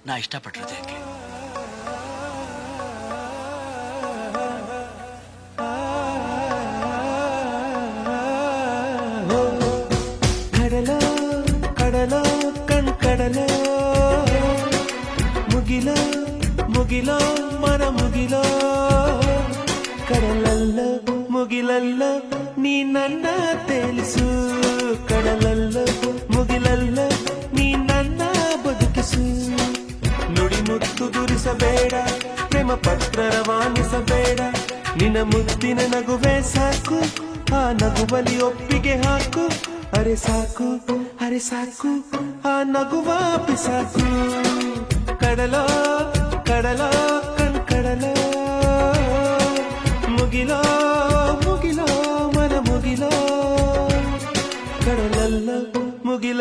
ನಾ ಇಷ್ಟಪಟ್ಟಿರೋದು ಯಾಕೆ? ಕಡಲೋ ಕಡಲೋ ಕಡಲೋ ಮುಗಿಲೋ ಮುಗಿಲೋ ಮನ ಮುಗಿಲೋ ಕಡಲಲ್ಲೋ ಮುಗಿಲಲ್ಲೋ ನೀ ನನ್ನ ತೇಲಿಸು ಕಡಲಲ್ಲೋ ಮುಗಿಲಲ್ಲೋ ನೀ ನನ್ನ ಬದುಕಿಸು ನುಡಿ ಮುತ್ತು ದುರಿಸಬೇಡ ಪ್ರೇಮ ಪತ್ರ ರವಾನಿಸಬೇಡ ನಿನ್ನ ಮುತ್ತಿನ ನಗುವೆ ಸಾಕು ಆ ನಗುವಲಿ ಒಪ್ಪಿಗೆ ಹಾಕು ಅರೆ ಸಾಕು ಆ ನಗುವ ಪಿಸಾಕು ಕಡಲೋ ಕಡಲೋ ಕಡಲೋ ಮುಗಿಲೋ